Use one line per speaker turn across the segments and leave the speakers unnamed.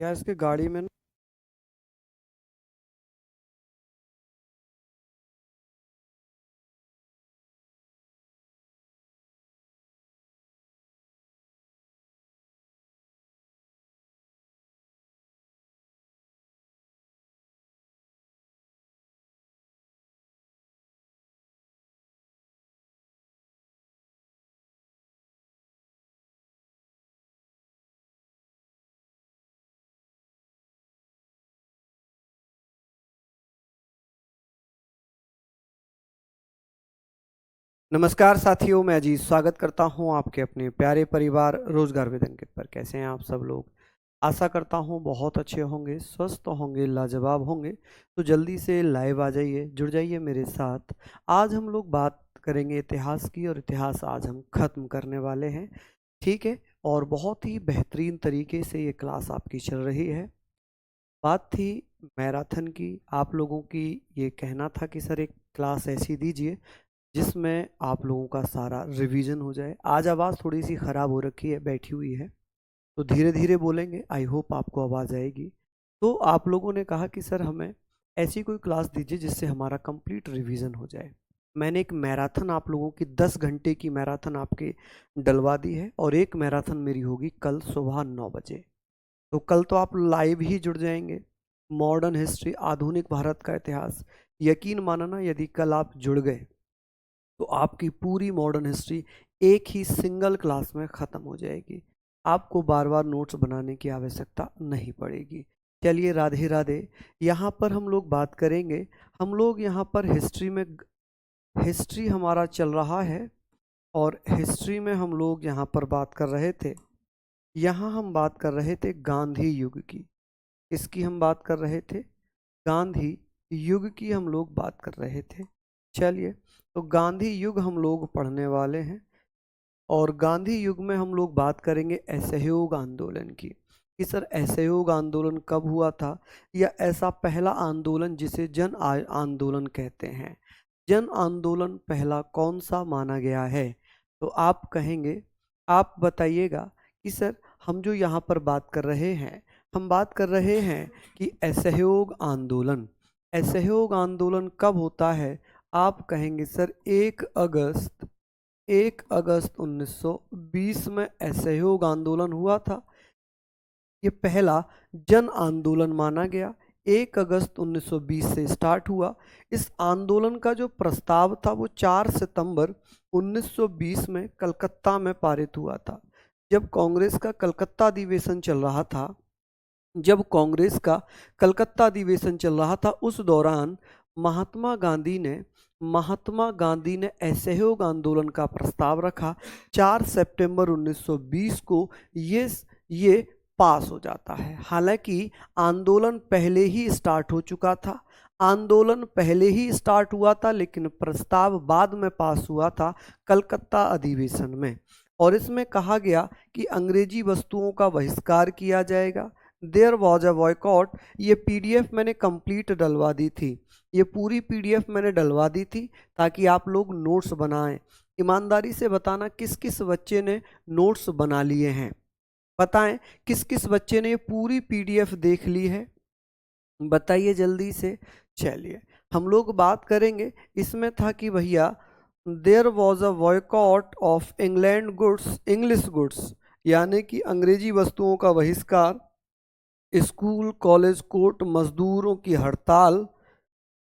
यार इसके गाड़ी में नमस्कार साथियों, मैं अजीत स्वागत करता हूं आपके अपने प्यारे परिवार रोजगार विद अंकित पर। कैसे हैं आप सब लोग? आशा करता हूं बहुत अच्छे होंगे, स्वस्थ होंगे, लाजवाब होंगे। तो जल्दी से लाइव आ जाइए, जुड़ जाइए मेरे साथ। आज हम लोग बात करेंगे इतिहास की, और इतिहास आज हम खत्म करने वाले हैं। ठीक है, और बहुत ही बेहतरीन तरीके से ये क्लास आपकी चल रही है। बात थी मैराथन की। आप लोगों की ये कहना था कि सर एक क्लास ऐसी दीजिए जिसमें आप लोगों का सारा रिवीजन हो जाए। आज आवाज़ थोड़ी सी ख़राब हो रखी है, बैठी हुई है, तो धीरे धीरे बोलेंगे। आई होप आपको आवाज़ आएगी। तो आप लोगों ने कहा कि सर हमें ऐसी कोई क्लास दीजिए जिससे हमारा कंप्लीट रिवीजन हो जाए। मैंने एक मैराथन आप लोगों की 10 घंटे की मैराथन आपके डलवा दी है, और एक मैराथन मेरी होगी कल सुबह 9 बजे। तो कल तो आप लाइव ही जुड़ जाएंगे। मॉडर्न हिस्ट्री, आधुनिक भारत का इतिहास। यकीन मानना, यदि कल आप जुड़ गए तो आपकी पूरी मॉडर्न हिस्ट्री एक ही सिंगल क्लास में ख़त्म हो जाएगी। आपको बार बार नोट्स बनाने की आवश्यकता नहीं पड़ेगी। चलिए, राधे राधे। यहाँ पर हम लोग बात करेंगे। हम लोग यहाँ पर हिस्ट्री में, हिस्ट्री हमारा चल रहा है, और हिस्ट्री में हम लोग यहाँ पर बात कर रहे थे। यहाँ हम बात कर रहे थे गांधी युग की। इसकी हम बात कर रहे थे, गांधी युग की हम लोग बात कर रहे थे। चलिए, तो गांधी युग हम लोग पढ़ने वाले हैं, और गांधी युग में हम लोग बात करेंगे असहयोग आंदोलन की। कि सर असहयोग आंदोलन कब हुआ था, या ऐसा पहला आंदोलन जिसे आंदोलन कहते हैं, जन आंदोलन पहला कौन सा माना गया है? तो आप कहेंगे, आप बताइएगा कि सर हम जो यहाँ पर बात कर रहे हैं, हम बात कर रहे हैं कि असहयोग आंदोलन, असहयोग आंदोलन कब होता है? आप कहेंगे सर 1 अगस्त 1920 में असहयोग आंदोलन हुआ था। ये पहला जन आंदोलन माना गया। 1 अगस्त 1920 से स्टार्ट हुआ। इस आंदोलन का जो प्रस्ताव था वो 4 सितंबर 1920 में कलकत्ता में पारित हुआ था। जब कांग्रेस का कलकत्ता अधिवेशन चल रहा था, जब कांग्रेस का कलकत्ता अधिवेशन चल रहा था, उस दौरान महात्मा गांधी ने असहयोग आंदोलन का प्रस्ताव रखा। 4 सितंबर 1920 को ये पास हो जाता है। हालांकि आंदोलन पहले ही स्टार्ट हो चुका था, आंदोलन पहले ही स्टार्ट हुआ था, लेकिन प्रस्ताव बाद में पास हुआ था कलकत्ता अधिवेशन में। और इसमें कहा गया कि अंग्रेजी वस्तुओं का बहिष्कार किया जाएगा। There was a boycott. ये पीडीएफ मैंने कंप्लीट डलवा दी थी, ये पूरी पीडीएफ मैंने डलवा दी थी ताकि आप लोग नोट्स बनाएं। ईमानदारी से बताना किस किस बच्चे ने नोट्स बना लिए हैं। बताएं किस किस बच्चे ने ये पूरी पीडीएफ देख ली है, बताइए जल्दी से। चलिए, हम लोग बात करेंगे। इसमें था कि भैया there was a boycott of England goods, English goods, यानी कि अंग्रेजी वस्तुओं का बहिष्कार, स्कूल कॉलेज कोर्ट, मजदूरों की हड़ताल,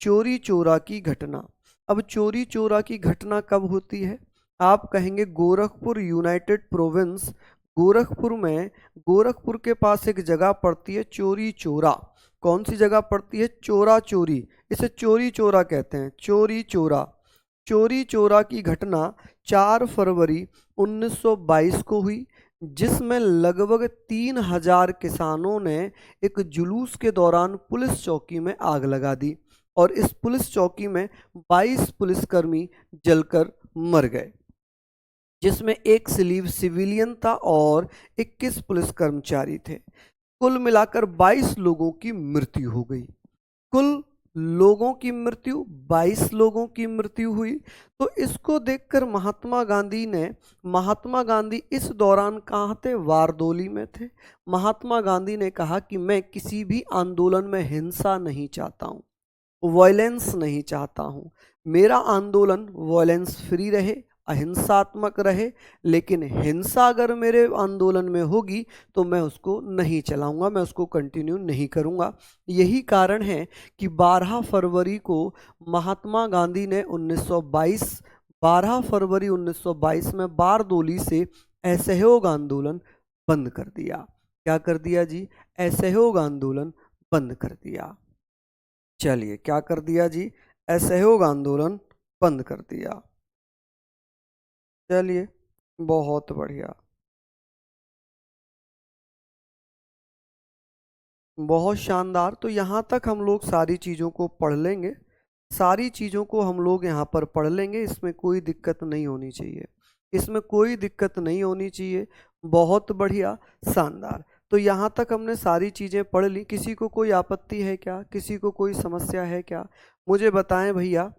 चोरी चोरा की घटना। अब चोरी चोरा की घटना कब होती है? आप कहेंगे गोरखपुर यूनाइटेड प्रोविंस, गोरखपुर में, गोरखपुर के पास एक जगह पड़ती है चोरी चोरा। कौन सी जगह पड़ती है? चोरा चोरी, इसे चोरी चोरा कहते हैं, चोरी चोरा। चोरी चोरा की घटना 4 फरवरी 1922 को हुई, जिसमें लगभग 3000 किसानों ने एक जुलूस के दौरान पुलिस चौकी में आग लगा दी, और इस पुलिस चौकी में 22 पुलिसकर्मी जलकर मर गए, जिसमें एक सिविलियन था और 21 पुलिस कर्मचारी थे। कुल मिलाकर 22 लोगों की मृत्यु हो गई। कुल लोगों की मृत्यु, 22 लोगों की मृत्यु हुई। तो इसको देखकर महात्मा गांधी इस दौरान कहाँ थे? वारदोली में थे। महात्मा गांधी ने कहा कि मैं किसी भी आंदोलन में हिंसा नहीं चाहता हूँ, वॉयलेंस नहीं चाहता हूँ। मेरा आंदोलन वॉयलेंस फ्री रहे, अहिंसात्मक रहे, लेकिन हिंसा अगर मेरे आंदोलन में होगी तो मैं उसको नहीं चलाऊंगा, मैं उसको कंटिन्यू नहीं करूंगा। यही कारण है कि 12 फरवरी को महात्मा गांधी ने 12 फरवरी 1922 में बारदोली से असहयोग आंदोलन बंद कर दिया। क्या कर दिया जी? असहयोग आंदोलन बंद कर दिया। चलिए, क्या कर दिया जी? असहयोग आंदोलन बंद कर दिया। चलिए, बहुत बढ़िया, बहुत शानदार। तो यहाँ तक हम लोग सारी चीज़ों को पढ़ लेंगे, सारी चीज़ों को हम लोग यहाँ पर पढ़ लेंगे, इसमें कोई दिक्कत नहीं होनी चाहिए, इसमें कोई दिक्कत नहीं होनी चाहिए। बहुत बढ़िया, शानदार। तो यहाँ तक हमने सारी चीज़ें पढ़ ली। किसी को कोई आपत्ति है क्या? किसी को कोई समस्या है क्या? मुझे बताएं भैया।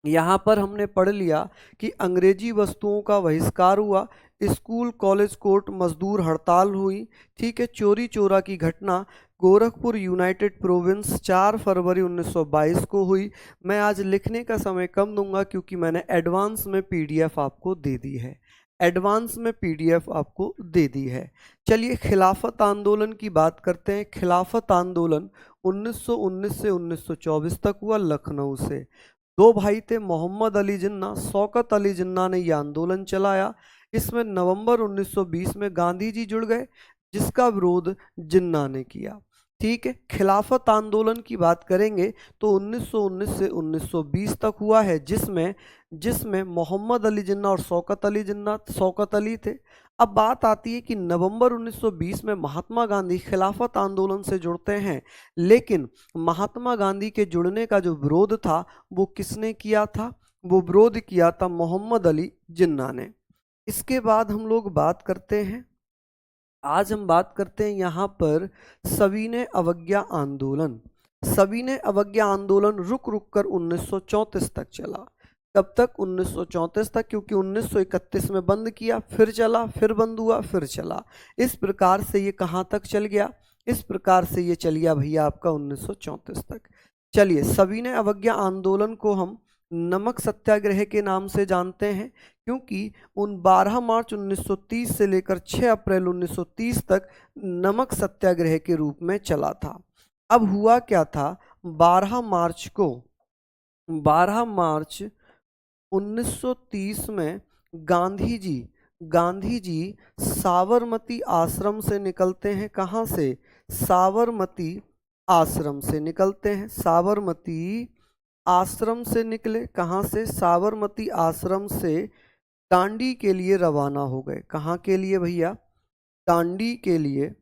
यहाँ पर हमने पढ़ लिया कि अंग्रेजी वस्तुओं का बहिष्कार हुआ, स्कूल कॉलेज कोर्ट मजदूर हड़ताल हुई, ठीक है। चोरी चोरा की घटना गोरखपुर यूनाइटेड प्रोविंस 4 फरवरी 1922 को हुई। मैं आज लिखने का समय कम दूंगा क्योंकि मैंने एडवांस में पीडीएफ आपको दे दी है, एडवांस में पीडीएफ आपको दे दी है। चलिए, खिलाफत आंदोलन की बात करते हैं। खिलाफत आंदोलन 1919 से 1924 तक हुआ लखनऊ से। दो भाई थे, मोहम्मद अली जिन्ना, शौकत अली जिन्ना ने यह आंदोलन चलाया। इसमें नवंबर 1920 में गांधी जी जुड़ गए, जिसका विरोध जिन्ना ने किया, ठीक है। खिलाफत आंदोलन की बात करेंगे तो 1919 से 1920 तक हुआ है, जिसमें जिसमें मोहम्मद अली जिन्ना और शौकत अली थे। अब बात आती है कि नवंबर 1920 में महात्मा गांधी खिलाफत आंदोलन से जुड़ते हैं, लेकिन महात्मा गांधी के जुड़ने का जो विरोध था वो किसने किया था? वो विरोध किया था मोहम्मद अली जिन्ना ने। इसके बाद हम लोग बात करते हैं, आज हम बात करते हैं यहाँ पर सविनय अवज्ञा आंदोलन। सविनय अवज्ञा आंदोलन रुक रुक कर 1934 तक चला। कब तक? 1934 तक, क्योंकि 1931 में बंद किया, फिर चला, फिर बंद हुआ, फिर चला। इस प्रकार से ये कहाँ तक चल गया? इस प्रकार से ये चल गया भैया आपका 1934 तक। चलिए, सविनय अवज्ञा आंदोलन को हम नमक सत्याग्रह के नाम से जानते हैं, क्योंकि उन 12 मार्च 1930 से लेकर 6 अप्रैल 1930 तक नमक सत्याग्रह के रूप में चला था। अब हुआ क्या था? 12 मार्च को 12 मार्च 1930 में गांधी जी साबरमती आश्रम से निकलते हैं। कहाँ से? साबरमती आश्रम से निकलते हैं। साबरमती आश्रम से निकले। कहाँ से? साबरमती आश्रम से दांडी के लिए रवाना हो गए। कहाँ के लिए भैया? दांडी के लिए।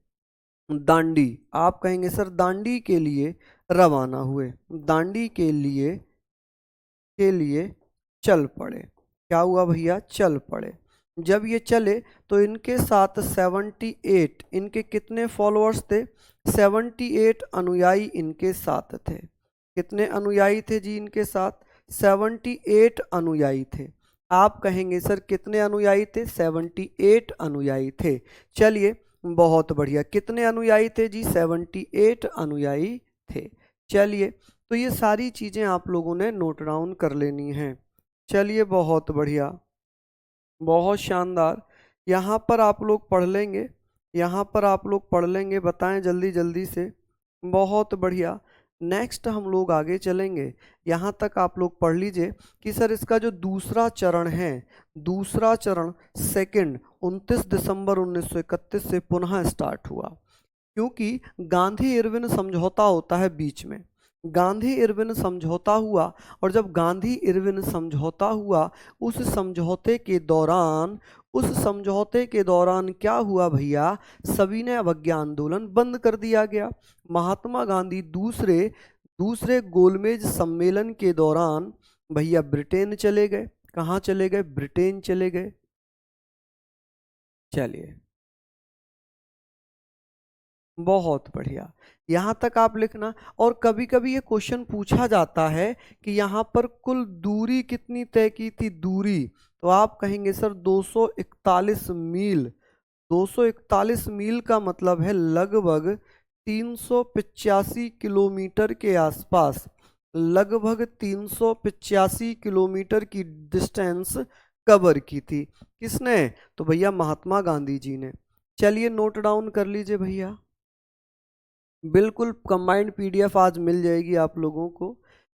दांडी, आप कहेंगे सर दांडी के लिए रवाना हुए, दांडी के लिए चल पड़े। क्या हुआ भैया? चल पड़े। जब ये चले तो इनके साथ 78, इनके कितने फॉलोअर्स थे? 78 अनुयायी इनके साथ थे। कितने अनुयायी थे जी इनके साथ? 78 अनुयायी थे। आप कहेंगे सर कितने अनुयायी थे? 78 अनुयायी थे। चलिए, बहुत बढ़िया। कितने अनुयायी थे जी? 78 अनुयायी थे। चलिए, तो ये सारी चीज़ें आप लोगों ने नोट डाउन कर लेनी हैं। चलिए, बहुत बढ़िया, बहुत शानदार। यहाँ पर आप लोग पढ़ लेंगे, यहाँ पर आप लोग पढ़ लेंगे, बताएं जल्दी जल्दी से। बहुत बढ़िया। नेक्स्ट हम लोग आगे चलेंगे। यहाँ तक आप लोग पढ़ लीजिए कि सर इसका जो दूसरा चरण है, दूसरा चरण सेकंड 29 दिसंबर 1931 से पुनः स्टार्ट हुआ, क्योंकि गांधी इरविन समझौता होता है बीच में। गांधी इरविन समझौता हुआ, और जब गांधी इरविन समझौता हुआ, उस समझौते के दौरान क्या हुआ भैया? सविनय अवज्ञा आंदोलन बंद कर दिया गया। महात्मा गांधी दूसरे दूसरे गोलमेज सम्मेलन के दौरान भैया ब्रिटेन चले गए। कहाँ चले गए? ब्रिटेन चले गए। चलिए, बहुत बढ़िया, यहाँ तक आप लिखना। और कभी कभी ये क्वेश्चन पूछा जाता है कि यहाँ पर कुल दूरी कितनी तय की थी, दूरी, तो आप कहेंगे सर 241 मील। 241 मील का मतलब है लगभग 385 किलोमीटर के आसपास, लगभग 385 किलोमीटर की डिस्टेंस कवर की थी। किसने? तो भैया महात्मा गांधी जी ने। चलिए नोट डाउन कर लीजिए भैया, बिल्कुल कंबाइंड पीडीएफ आज मिल जाएगी आप लोगों को।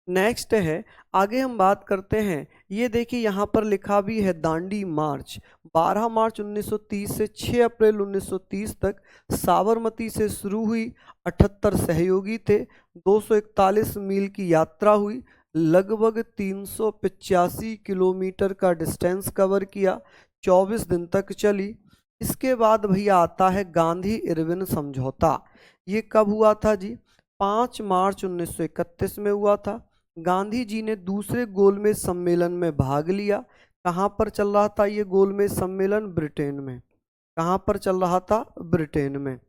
नेक्स्ट है, आगे हम बात करते हैं, ये देखिए यहाँ पर लिखा भी है दांडी मार्च 12 मार्च 1930 से 6 अप्रैल 1930 तक साबरमती से शुरू हुई, 78 सहयोगी थे, 241 मील की यात्रा हुई, लगभग 385 किलोमीटर का डिस्टेंस कवर किया, 24 दिन तक चली। इसके बाद भैया आता है गांधी इरविन समझौता। ये कब हुआ था जी? 5 मार्च 1931 में हुआ था। गांधी जी ने दूसरे गोलमेज सम्मेलन में भाग लिया। कहाँ पर चल रहा था ये गोलमेज सम्मेलन? ब्रिटेन में। कहाँ पर चल रहा था? ब्रिटेन में।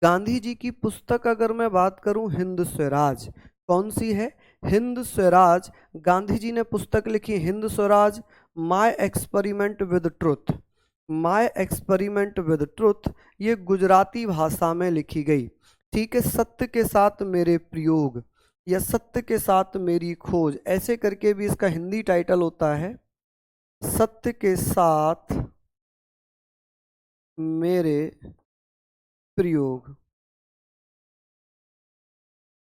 गांधी जी की पुस्तक अगर मैं बात करूं, हिंद स्वराज, कौन सी है? हिंद स्वराज। गांधी जी ने पुस्तक लिखी Hind Swaraj, my experiment with truth. My experiment with truth ये गुजराती भाषा में लिखी गई। ठीक है, सत्य के साथ मेरे प्रयोग या सत्य के साथ मेरी खोज, ऐसे करके भी इसका हिंदी टाइटल होता है, सत्य के साथ मेरे प्रयोग।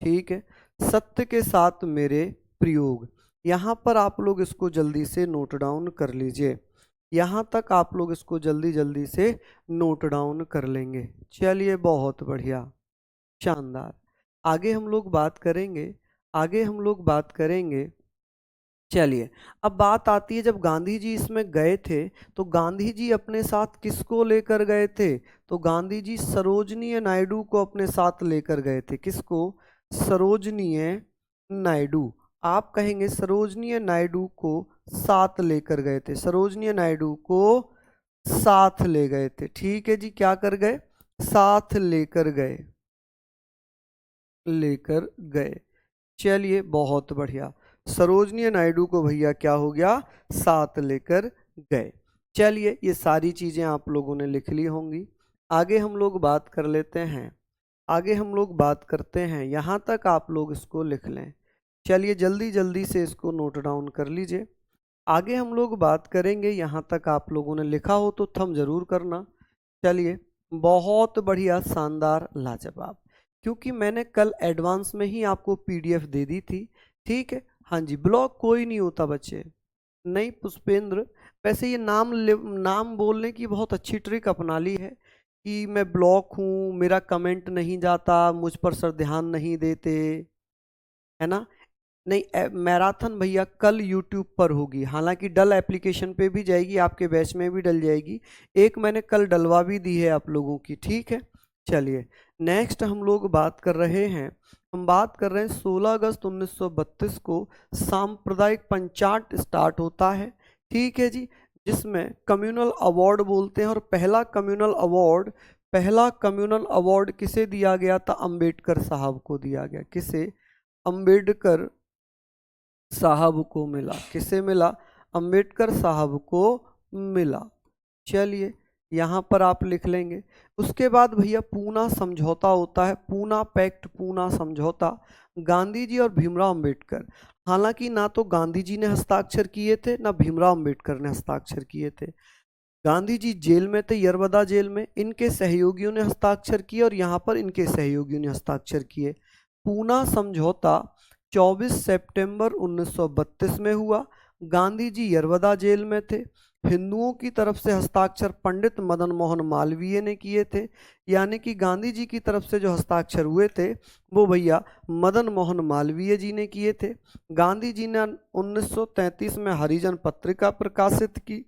ठीक है, सत्य के साथ मेरे प्रयोग। यहाँ पर आप लोग इसको जल्दी से नोट डाउन कर लीजिए, यहाँ तक आप लोग इसको जल्दी जल्दी से नोट डाउन कर लेंगे। चलिए बहुत बढ़िया, शानदार। आगे हम लोग बात करेंगे, आगे हम लोग बात करेंगे। चलिए, अब बात आती है जब गांधी जी इसमें गए थे तो गांधी जी अपने साथ किसको लेकर गए थे? तो गांधी जी सरोजनी नायडू को अपने साथ लेकर गए थे। किसको? सरोजनी नायडू। आप कहेंगे सरोजनी नायडू को साथ लेकर गए थे, सरोजनी नायडू को साथ ले गए थे। ठीक है जी, क्या कर गए? साथ लेकर गए, लेकर गए। चलिए बहुत बढ़िया, सरोजनी नायडू को भैया क्या हो गया? साथ लेकर गए। चलिए ये सारी चीजें आप लोगों ने लिख ली होंगी। आगे हम लोग बात कर लेते हैं, आगे हम लोग बात करते हैं, यहाँ तक आप लोग इसको लिख लें। चलिए जल्दी जल्दी से इसको नोट डाउन कर लीजिए। आगे हम लोग बात करेंगे, यहाँ तक आप लोगों ने लिखा हो तो थम जरूर करना। चलिए बहुत बढ़िया, शानदार, लाजवाब। क्योंकि मैंने कल एडवांस में ही आपको पीडीएफ दे दी थी। ठीक है, हाँ जी, ब्लॉक कोई नहीं होता बच्चे। नहीं पुष्पेंद्र, वैसे ये नाम बोलने की बहुत अच्छी ट्रिक अपना ली है कि मैं ब्लॉक हूँ, मेरा कमेंट नहीं जाता, मुझ पर सर ध्यान नहीं देते, है ना। नहीं, मैराथन भैया कल यूट्यूब पर होगी, हालांकि डल एप्लीकेशन पे भी जाएगी, आपके बैच में भी डल जाएगी। एक मैंने कल डलवा भी दी है आप लोगों की। ठीक है, चलिए नेक्स्ट हम लोग बात कर रहे हैं, हम बात कर रहे हैं 16 अगस्त 1932 को सांप्रदायिक पंचायत स्टार्ट होता है। ठीक है जी, जिसमें कम्युनल अवार्ड बोलते हैं, और पहला कम्युनल अवार्ड किसे दिया गया था? अंबेडकर साहब को दिया गया। किसे? अंबेडकर साहब को मिला। किसे मिला? अंबेडकर साहब को मिला। चलिए यहाँ पर आप लिख लेंगे। उसके बाद भैया पूना समझौता होता है, पूना पैक्ट, पूना समझौता, गांधी जी और भीमराव अंबेडकर। हालांकि ना तो गांधी जी ने हस्ताक्षर किए थे ना भीमराव अंबेडकर ने हस्ताक्षर किए थे। गांधी जी जेल में थे, यरवदा जेल में, इनके सहयोगियों ने हस्ताक्षर किए और यहाँ पर इनके सहयोगियों ने हस्ताक्षर किए। पूना समझौता 24 सितंबर 1932 में हुआ। गांधी जी यरवदा जेल में थे। हिंदुओं की तरफ से हस्ताक्षर पंडित मदन मोहन मालवीय ने किए थे, यानी कि गांधी जी की तरफ से जो हस्ताक्षर हुए थे वो भैया मदन मोहन मालवीय जी ने किए थे। गांधी जी ने 1933 में हरिजन पत्रिका प्रकाशित की।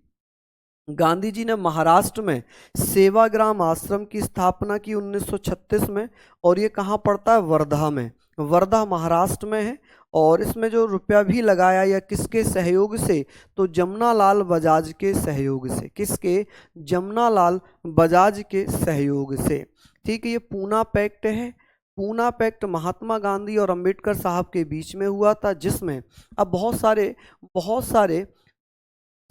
गांधी जी ने महाराष्ट्र में सेवाग्राम आश्रम की स्थापना की 1936 में, और ये कहाँ पड़ता है? वर्धा में। वर्धा महाराष्ट्र में है। और इसमें जो रुपया भी लगाया या किसके सहयोग से, तो जमनालाल बजाज के सहयोग से। किसके? जमनालाल बजाज के सहयोग से। ठीक है, ये पूना पैक्ट है। पूना पैक्ट महात्मा गांधी और अंबेडकर साहब के बीच में हुआ था, जिसमें अब बहुत सारे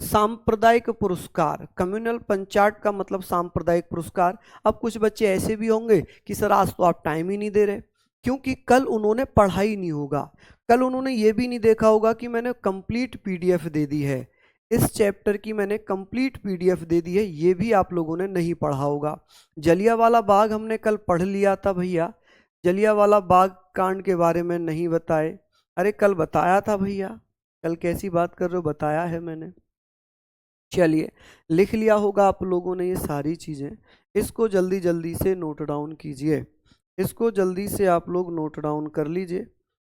सांप्रदायिक पुरस्कार, कम्युनल पंचायत का मतलब सांप्रदायिक पुरस्कार। अब कुछ बच्चे ऐसे भी होंगे कि सर आज तो आप टाइम ही नहीं दे रहे, क्योंकि कल उन्होंने पढ़ा ही नहीं होगा, कल उन्होंने ये भी नहीं देखा होगा कि मैंने कंप्लीट पीडीएफ दे दी है, इस चैप्टर की मैंने कंप्लीट पीडीएफ दे दी है, ये भी आप लोगों ने नहीं पढ़ा होगा। जलियांवाला बाग हमने कल पढ़ लिया था भैया, जलियांवाला बाग कांड के बारे में नहीं बताए। अरे कल बताया था भैया, कल कैसी बात कर रहे हो, बताया है मैंने। चलिए, लिख लिया होगा आप लोगों ने ये सारी चीज़ें, इसको जल्दी जल्दी से नोट डाउन कीजिए, इसको जल्दी से आप लोग नोट डाउन कर लीजिए।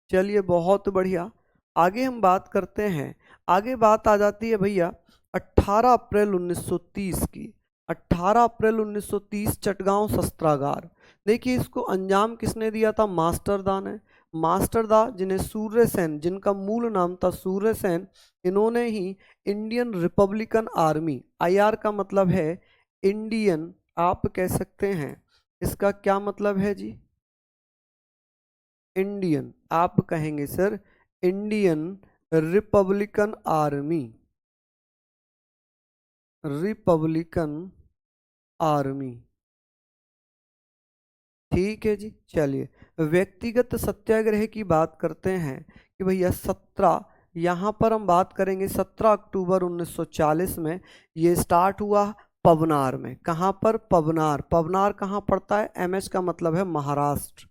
चलिए, बहुत बढ़िया। आगे हम बात करते हैं। आगे बात आ जाती है भैया 18 अप्रैल 1930 की। 18 अप्रैल 1930 चटगांव शस्त्रागार। देखिए, इसको अंजाम किसने दिया था? मास्टरदा ने। मास्टरदा, जिन्हें सूर्य सेन, जिनका मूल नाम था सूर्य सेन, इन्होंने ही इंडियन रिपब्लिकन आर्मी, आईआर का मतलब है इंडियन, आप कह सकते हैं, इसका क्या मतलब है जी? इंडियन, आप कहेंगे sir Indian Republican army, Republican army. ठीक है जी। चलिए, व्यक्तिगत सत्याग्रह की बात करते हैं कि भैया 17, यहाँ पर हम बात करेंगे 17 अक्टूबर 1940 में ये स्टार्ट हुआ पवनार में। कहाँ पर? पवनार। पवनार कहाँ पड़ता है? एमएच का मतलब है महाराष्ट्र।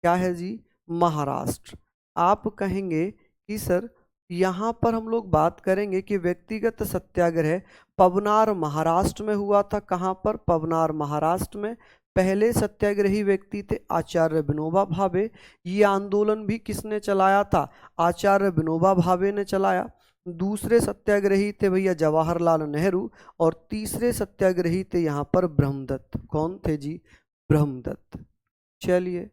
क्या है जी? महाराष्ट्र। आप कहेंगे कि सर यहाँ पर हम लोग बात करेंगे कि व्यक्तिगत सत्याग्रह पवनार महाराष्ट्र में हुआ था। कहाँ पर? पवनार महाराष्ट्र में। पहले सत्याग्रही व्यक्ति थे आचार्य विनोबा भावे। ये आंदोलन भी किसने चलाया था? आचार्य विनोबा भावे ने चलाया। दूसरे सत्याग्रही थे भैया जवाहरलाल नेहरू, और तीसरे सत्याग्रही थे यहाँ पर ब्रह्मदत्त। कौन थे जी? ब्रह्मदत्त। चलिए,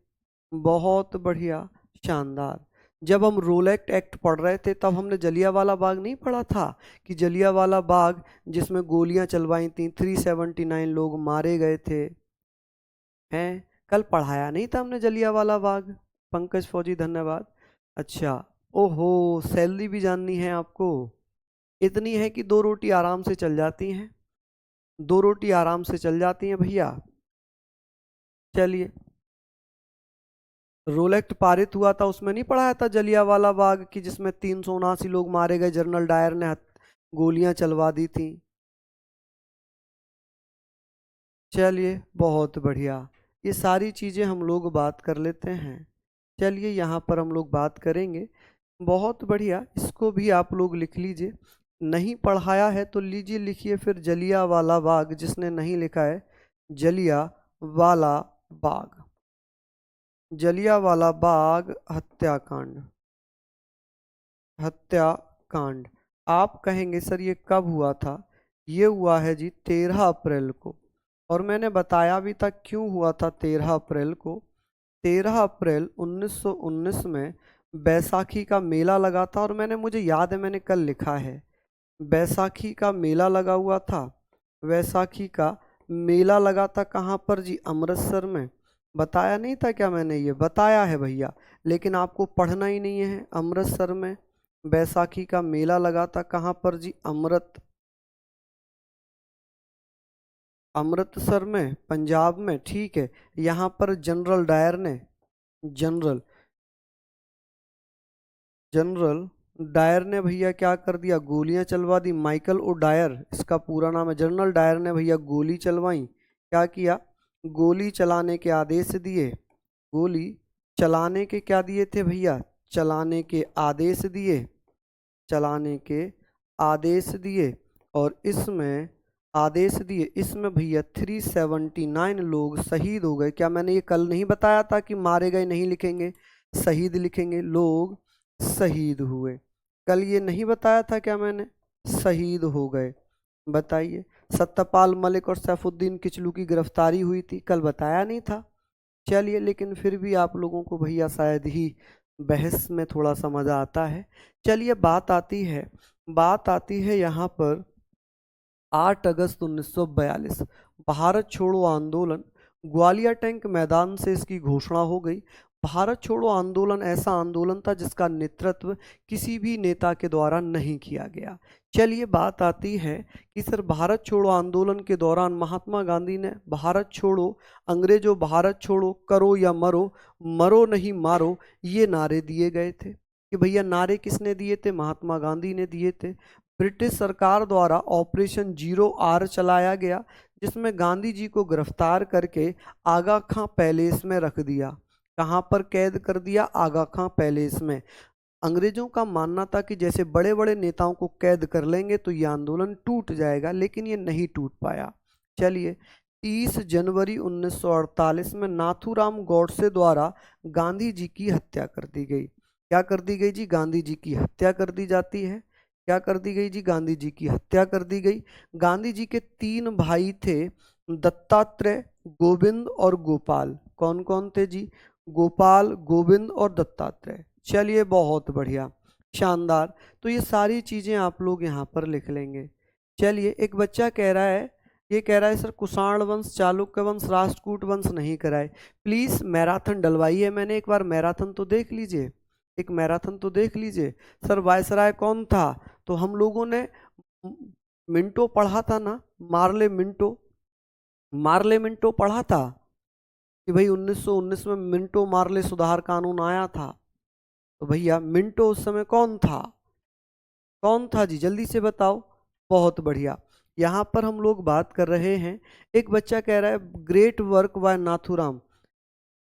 बहुत बढ़िया, शानदार। जब हम रोलेक्ट एक्ट पढ़ रहे थे तब हमने जलियांवाला बाग नहीं पढ़ा था कि जलियांवाला बाग जिसमें गोलियां चलवाई थी, 379 लोग मारे गए थे, हैं? कल पढ़ाया नहीं था हमने जलियांवाला बाग? पंकज फौजी, धन्यवाद। अच्छा, ओहो, सैलरी भी जाननी है आपको? इतनी है कि 2 रोटी आराम से चल जाती हैं, 2 रोटी आराम से चल जाती हैं भैया। चलिए, रोल एक्ट पारित हुआ था, उसमें नहीं पढ़ाया था जलियांवाला बाग की, जिसमें 379 लोग मारे गए, जनरल डायर ने गोलियां चलवा दी थी। चलिए, बहुत बढ़िया, ये सारी चीज़ें हम लोग बात कर लेते हैं। चलिए, यहाँ पर हम लोग बात करेंगे। बहुत बढ़िया, इसको भी आप लोग लिख लीजिए। नहीं पढ़ाया है तो लीजिए, लिखिए फिर जलियांवाला बाग। जिसने नहीं लिखा है, जलियांवाला बाग, जलियांवाला बाग हत्याकांड, हत्याकांड। आप कहेंगे सर ये कब हुआ था? ये हुआ है जी 13 अप्रैल को, और मैंने बताया भी था क्यों हुआ था 13 अप्रैल को। 13 अप्रैल 1919 में बैसाखी का मेला लगा था, और मुझे याद है मैंने कल लिखा है, बैसाखी का मेला लगा हुआ था। बैसाखी का मेला लगा था कहाँ पर जी? अमृतसर में। बताया नहीं था क्या मैंने? ये बताया है भैया, लेकिन आपको पढ़ना ही नहीं है। अमृतसर में बैसाखी का मेला लगा था। कहाँ पर जी? अमृतसर में, पंजाब में। ठीक है, यहाँ पर जनरल डायर ने, जनरल जनरल डायर ने भैया क्या कर दिया? गोलियां चलवा दी। माइकल ओ डायर इसका पूरा नाम है। जनरल डायर ने भैया गोली चलवाई। क्या किया? गोली चलाने के आदेश दिए। गोली चलाने के क्या दिए थे भैया? चलाने के आदेश दिए, चलाने के आदेश दिए। और इसमें आदेश दिए, इसमें भैया 379 लोग शहीद हो गए। क्या मैंने ये कल नहीं बताया था कि मारे गए नहीं लिखेंगे, शहीद लिखेंगे? लोग शहीद हुए। कल ये नहीं बताया था क्या मैंने? शहीद हो गए। बताइए, सत्यपाल मलिक और सैफुद्दीन किचलू की गिरफ्तारी हुई थी, कल बताया नहीं था। चलिए, लेकिन फिर भी आप लोगों को भैया शायद ही बहस में थोड़ा सा मज़ा आता है। चलिए बात आती है यहाँ पर 8 अगस्त 1942 भारत छोड़ो आंदोलन, ग्वालियर टैंक मैदान से इसकी घोषणा हो गई। भारत छोड़ो आंदोलन ऐसा आंदोलन था जिसका नेतृत्व किसी भी नेता के द्वारा नहीं किया गया। चलिए बात आती है कि सर भारत छोड़ो आंदोलन के दौरान महात्मा गांधी ने भारत छोड़ो, अंग्रेजों भारत छोड़ो, करो या मरो, मरो नहीं मारो, ये नारे दिए गए थे। कि भैया नारे किसने दिए थे? महात्मा गांधी ने दिए थे। ब्रिटिश सरकार द्वारा ऑपरेशन 0R चलाया गया, जिसमें गांधी जी को गिरफ्तार करके आगा खां पैलेस में रख दिया। कहाँ पर कैद कर दिया? आगा खां पैलेस में। अंग्रेजों का मानना था कि जैसे बड़े बड़े नेताओं को कैद कर लेंगे तो ये आंदोलन टूट जाएगा, लेकिन ये नहीं टूट पाया। चलिए 30 जनवरी 1948 में नाथूराम गॉडसे द्वारा गांधी जी की हत्या कर दी गई। क्या कर दी गई जी? गांधी जी की हत्या कर दी जाती है। क्या कर दी गई जी? गांधी जी की हत्या कर दी गई। गांधी जी के 3 भाई थे, दत्तात्रेय, गोविंद और गोपाल। कौन कौन थे जी? गोपाल, गोविंद और दत्तात्रेय। चलिए बहुत बढ़िया, शानदार। तो ये सारी चीजें आप लोग यहाँ पर लिख लेंगे। चलिए एक बच्चा कह रहा है, ये कह रहा है सर कुषाण वंश, चालुक्य वंश, राष्ट्रकूट वंश नहीं कराए। प्लीज मैराथन डलवाई है मैंने, एक बार मैराथन तो देख लीजिए, एक मैराथन तो देख लीजिए। सर वायसराय कौन था? तो हम लोगों ने मिंटो पढ़ा था ना, मार्ले मिंटो, मार्ले मिंटो पढ़ा था कि भाई 1919 में मिंटो मार्ले सुधार कानून आया था। तो भैया मिंटो उस समय कौन था? कौन था जी? जल्दी से बताओ। बहुत बढ़िया। यहाँ पर हम लोग बात कर रहे हैं, एक बच्चा कह रहा है ग्रेट वर्क बाय नाथूराम।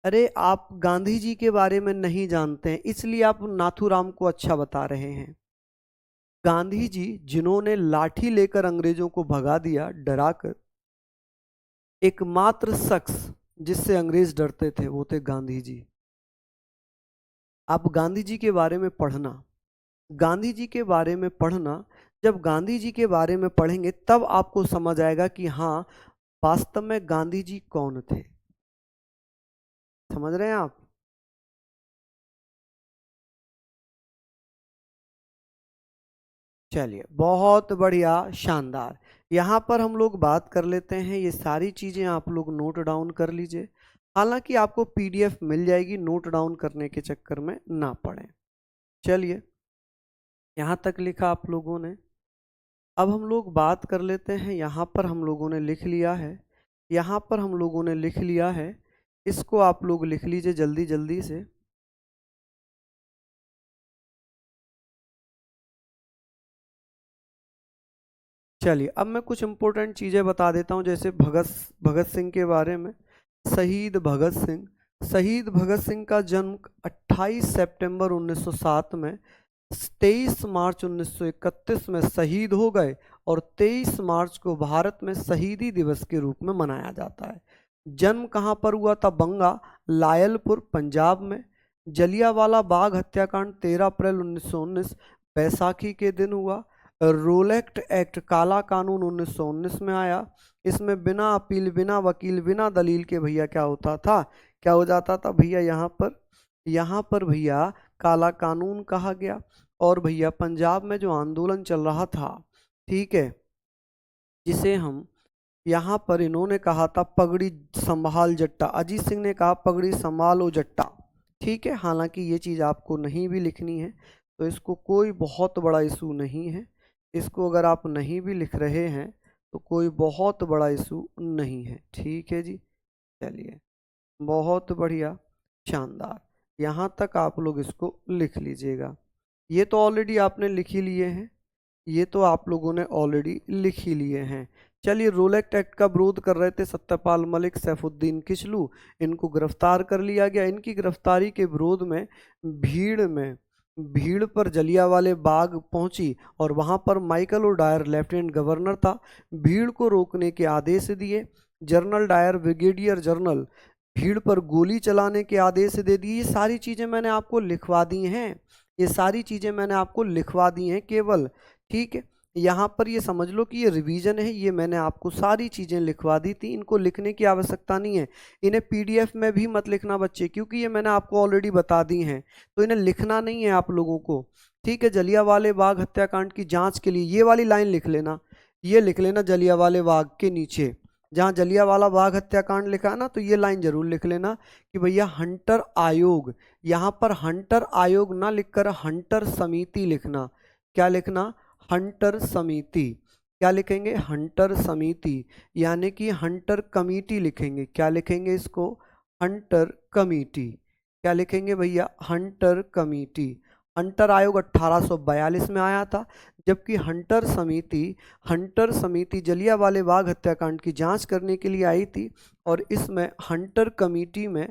अरे आप गांधी जी के बारे में नहीं जानते हैं, इसलिए आप नाथूराम को अच्छा बता रहे हैं। गांधी जी जिन्होंने लाठी लेकर अंग्रेजों को भगा दिया, डराकर, एकमात्र शख्स जिससे अंग्रेज डरते थे वो थे गांधी जी। आप गांधी जी के बारे में पढ़ना, गांधी जी के बारे में पढ़ना। जब गांधी जी के बारे में पढ़ेंगे तब आपको समझ आएगा कि हाँ वास्तव में गांधी जी कौन थे। समझ रहे हैं आप? चलिए बहुत बढ़िया, शानदार। यहाँ पर हम लोग बात कर लेते हैं, ये सारी चीज़ें आप लोग नोट डाउन कर लीजिए। हालांकि आपको पीडीएफ मिल जाएगी, नोट डाउन करने के चक्कर में ना पड़े। चलिए यहाँ तक लिखा आप लोगों ने। अब हम लोग बात कर लेते हैं, यहाँ पर हम लोगों ने लिख लिया है, यहाँ पर हम लोगों ने लिख लिया है, इसको आप लोग लिख लीजिए जल्दी जल्दी से। चलिए अब मैं कुछ इंपॉर्टेंट चीज़ें बता देता हूँ, जैसे भगत भगत सिंह के बारे में। शहीद भगत सिंह, शहीद भगत सिंह का जन्म 28 सितंबर 1907 में, 23 मार्च 1931 में शहीद हो गए और 23 मार्च को भारत में शहीदी दिवस के रूप में मनाया जाता है। जन्म कहाँ पर हुआ था? बंगा लायलपुर पंजाब में। जलियांवाला बाग हत्याकांड 13 अप्रैल 1919 बैसाखी के दिन हुआ। रोलेक्ट एक्ट काला कानून 1919 में आया। इसमें बिना अपील, बिना वकील, बिना दलील के भैया क्या होता था? क्या हो जाता था भैया? यहाँ पर भैया काला कानून कहा गया। और भैया पंजाब में जो आंदोलन चल रहा था, ठीक है, जिसे हम यहाँ पर इन्होंने कहा था पगड़ी संभाल जट्टा, अजीत सिंह ने कहा पगड़ी संभालो जट्टा, ठीक है। हालांकि ये चीज़ आपको नहीं भी लिखनी है तो इसको कोई बहुत बड़ा इशू नहीं है, इसको अगर आप नहीं भी लिख रहे हैं तो कोई बहुत बड़ा इशू नहीं है, ठीक है जी। चलिए बहुत बढ़िया, शानदार। यहाँ तक आप लोग इसको लिख लीजिएगा। ये तो ऑलरेडी आपने लिख ही लिए हैं, ये तो आप लोगों ने ऑलरेडी लिख ही लिए हैं। चलिए रोलेक्ट एक्ट का विरोध कर रहे थे सत्यपाल मलिक, सैफुद्दीन किचलू, इनको गिरफ्तार कर लिया गया। इनकी गिरफ्तारी के विरोध में भीड़ पर जलियांवाले बाग पहुंची और वहां पर माइकल और डायर लेफ्टिनेंट गवर्नर था, भीड़ को रोकने के आदेश दिए। जनरल डायर ब्रिगेडियर जनरल भीड़ पर गोली चलाने के आदेश दे दिए। ये सारी चीज़ें मैंने आपको लिखवा दी हैं, ये सारी चीज़ें मैंने आपको लिखवा दी हैं केवल, ठीक है। यहाँ पर ये समझ लो कि ये रिवीजन है, ये मैंने आपको सारी चीज़ें लिखवा दी थी, इनको लिखने की आवश्यकता नहीं है। इन्हें पीडीएफ में भी मत लिखना बच्चे, क्योंकि ये मैंने आपको ऑलरेडी बता दी हैं, तो इन्हें लिखना नहीं है आप लोगों को। ठीक है, जलियांवाले बाग हत्याकांड की जांच के लिए ये वाली लाइन लिख लेना, ये लिख लेना जलियांवाले बाग के नीचे, जहाँ जलियांवाला बाग हत्याकांड लिखा है ना, तो ये लाइन जरूर लिख लेना कि भैया हंटर आयोग, यहाँ पर हंटर आयोग ना लिखकर हंटर समिति लिखना। क्या लिखना? हंटर समिति। क्या लिखेंगे? हंटर समिति, यानी कि हंटर कमेटी लिखेंगे। क्या लिखेंगे इसको? Hunter committee. क्या लिखेंगे भैया? Hunter committee. हंटर आयोग 1842 में आया था, जबकि हंटर समिति जलियांवाले बाग हत्याकांड की जांच करने के लिए आई थी। और इसमें हंटर कमेटी में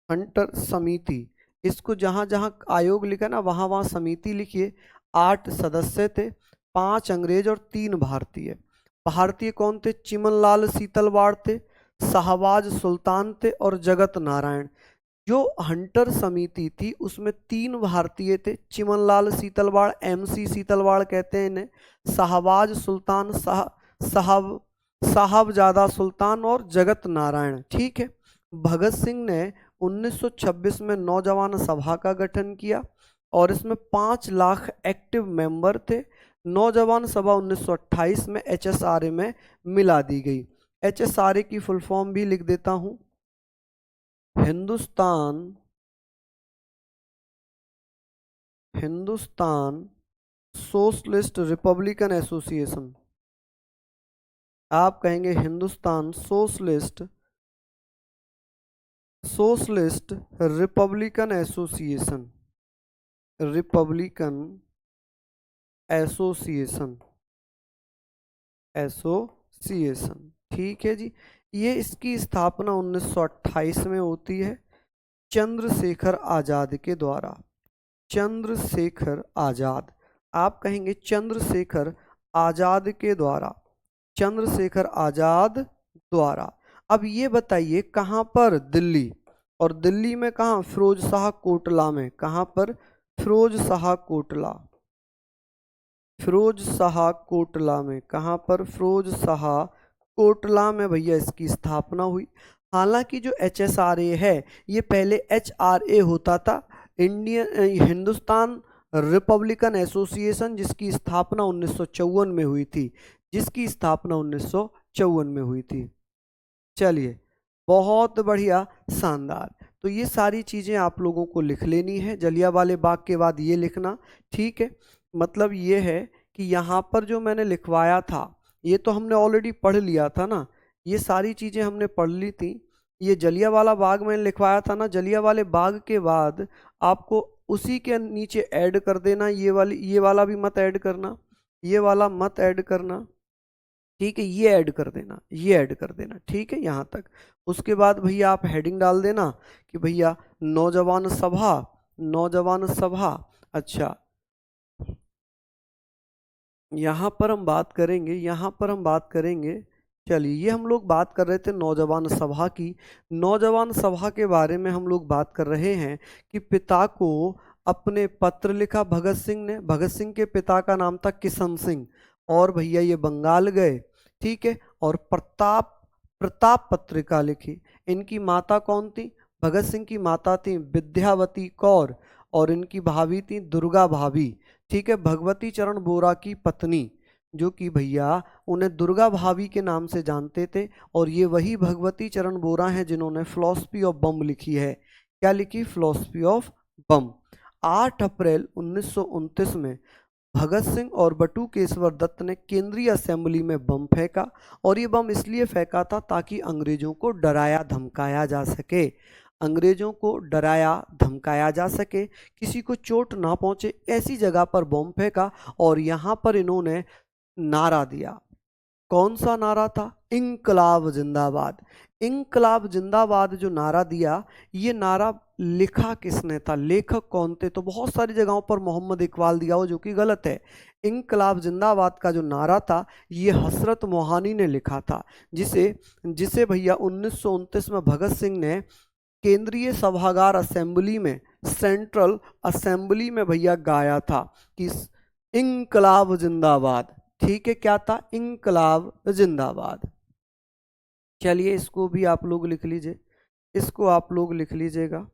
हंटर समिति, इसको जहाँ जहाँ आयोग लिखा ना वहाँ वहाँ समिति लिखिए। 8 सदस्य थे, 5 अंग्रेज और 3 भारतीय। भारतीय कौन थे? चिमनलाल सीतलवाड़ थे, शाहबाज सुल्तान थे और जगत नारायण। जो हंटर समिति थी उसमें 3 भारतीय थे, चिमनलाल सीतलवाड़, MC सीतलवाड़ कहते हैं इन्हें, शाहबाज सुल्तान, साहबजादा सुल्तान और जगत नारायण। ठीक है। भगत सिंह ने 1926 में नौजवान सभा का गठन किया और इसमें 5 लाख एक्टिव मेंबर थे। नौजवान सभा 1928 में HSRA में मिला दी गई। HSRA की फुल फॉर्म भी लिख देता हूं, हिंदुस्तान सोशलिस्ट रिपब्लिकन एसोसिएशन। आप कहेंगे Hindustan socialist Republican association, association. ठीक है जी। ये इसकी स्थापना 1928 में होती है चंद्रशेखर आजाद के द्वारा। चंद्रशेखर आजाद, आप कहेंगे चंद्रशेखर आजाद के द्वारा, चंद्रशेखर आजाद द्वारा। अब ये बताइए कहाँ पर? दिल्ली। और दिल्ली में कहाँ? फिरोज शाह कोटला में। कहाँ पर? फिरोज शाह कोटला, फिरोज शाह कोटला में। कहाँ पर? फिरोज शाह कोटला में भैया इसकी स्थापना हुई। हालांकि जो HSRA है ये पहले HRA होता था, हिंदुस्तान रिपब्लिकन एसोसिएशन, जिसकी स्थापना 1954 में हुई थी, जिसकी स्थापना 1954 में हुई थी। चलिए, बहुत बढ़िया, शानदार। तो ये सारी चीज़ें आप लोगों को लिख लेनी है। जलियांवाले बाग के बाद ये लिखना। ठीक है, मतलब ये है कि यहाँ पर जो मैंने लिखवाया था ये तो हमने ऑलरेडी पढ़ लिया था ना, ये सारी चीज़ें हमने पढ़ ली थी। ये जलियांवाला बाग मैंने लिखवाया था ना, जलियांवाले बाग के बाद आपको उसी के नीचे ऐड कर देना, ये वाला भी मत ऐड करना, ये वाला मत ऐड करना। ठीक है, ये ऐड कर देना, ये ऐड कर देना। ठीक है, यहाँ तक। उसके बाद भैया आप हेडिंग डाल देना कि भैया नौजवान सभा, नौजवान सभा। अच्छा, यहाँ पर हम बात करेंगे, यहाँ पर हम बात करेंगे। चलिए, ये हम लोग बात कर रहे थे नौजवान सभा की। नौजवान सभा के बारे में हम लोग बात कर रहे हैं कि पिता को अपने पत्र लिखा भगत सिंह ने। भगत सिंह के पिता का नाम था किशन सिंह, और भैया ये बंगाल गए। ठीक है, और प्रताप पत्रिका लिखी। इनकी माता कौन थी? भगत सिंह की माता थी विद्यावती कौर, और इनकी भाभी थी दुर्गा भाभी। ठीक है, भगवती चरण बोरा की पत्नी, जो कि भैया उन्हें दुर्गा भाभी के नाम से जानते थे। और ये वही भगवती चरण बोरा हैं जिन्होंने फिलॉसफी ऑफ बम लिखी है। क्या लिखी? फिलॉसफी ऑफ बम। 8 अप्रैल 1929 में भगत सिंह और बटुकेश्वर दत्त ने केंद्रीय असेंबली में बम फेंका, और ये बम इसलिए फेंका था ताकि अंग्रेजों को डराया धमकाया जा सके, अंग्रेजों को डराया धमकाया जा सके, किसी को चोट ना पहुंचे, ऐसी जगह पर बम फेंका। और यहाँ पर इन्होंने नारा दिया। कौन सा नारा था? इंकलाब जिंदाबाद। इंकलाब जिंदाबाद जो नारा दिया, ये नारा लिखा किसने था? लेखक कौन थे? तो बहुत सारी जगहों पर मोहम्मद इकबाल दिया हो, जो कि गलत है। इंकलाब जिंदाबाद का जो नारा था ये हसरत मोहानी ने लिखा था, जिसे भैया 1929 में भगत सिंह ने केंद्रीय सभागार असेंबली में, सेंट्रल असेंबली में भैया गाया था कि इंकलाब जिंदाबाद। ठीक है, क्या था? इंकलाब जिंदाबाद। चलिए इसको भी आप लोग लिख लीजिए, इसको आप लोग लिख लीजिएगा।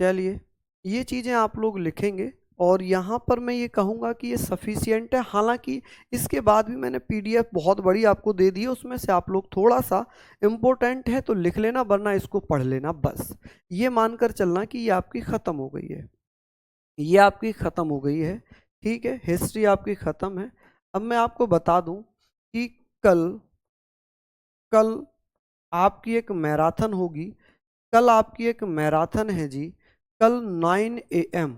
चलिए ये चीज़ें आप लोग लिखेंगे और यहाँ पर मैं ये कहूँगा कि ये सफिशियंट है। हालांकि इसके बाद भी मैंने पीडीएफ बहुत बड़ी आपको दे दी है, उसमें से आप लोग थोड़ा सा इम्पोर्टेंट है तो लिख लेना, वरना इसको पढ़ लेना बस। ये मानकर चलना कि ये आपकी ख़त्म हो गई है, ये आपकी ख़त्म हो गई है, ठीक है, हिस्ट्री आपकी ख़त्म है। अब मैं आपको बता दूं कि कल कल आपकी एक मैराथन होगी, कल आपकी एक मैराथन है जी। कल 9 AM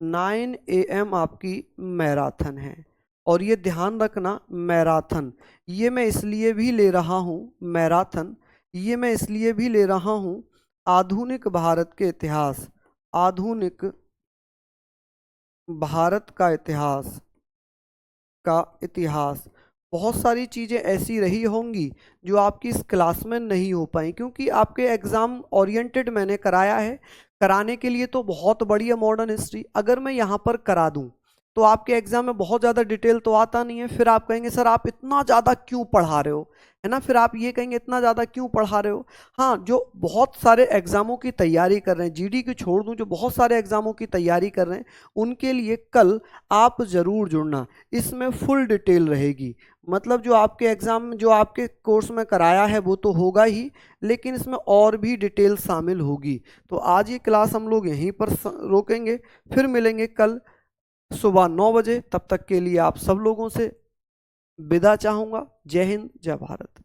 9 AM आपकी मैराथन है। और ये ध्यान रखना, मैराथन ये मैं इसलिए भी ले रहा हूँ, मैराथन ये मैं इसलिए भी ले रहा हूँ, आधुनिक भारत के इतिहास, आधुनिक भारत का इतिहास, बहुत सारी चीज़ें ऐसी रही होंगी जो आपकी इस क्लास में नहीं हो पाई, क्योंकि आपके एग्ज़ाम ओरिएंटेड मैंने कराया है। कराने के लिए तो बहुत बढ़िया मॉडर्न हिस्ट्री अगर मैं यहाँ पर करा दूँ तो आपके एग्जाम में बहुत ज़्यादा डिटेल तो आता नहीं है। फिर आप कहेंगे सर आप इतना ज़्यादा क्यों पढ़ा रहे हो, है ना, फिर आप ये कहेंगे इतना ज़्यादा क्यों पढ़ा रहे हो। हाँ, जो बहुत सारे एग्जामों की तैयारी कर रहे हैं, जीडी की छोड़ दूं, जो बहुत सारे एग्जामों की तैयारी कर रहे हैं उनके लिए कल आप ज़रूर जुड़ना, इसमें फुल डिटेल रहेगी। मतलब जो आपके एग्जाम जो आपके कोर्स में कराया है वो तो होगा ही, लेकिन इसमें और भी डिटेल शामिल होगी। तो आज ये क्लास हम लोग यहीं पर रोकेंगे, फिर मिलेंगे कल सुबह 9 बजे। तब तक के लिए आप सब लोगों से विदा चाहूँगा। जय हिंद, जय भारत।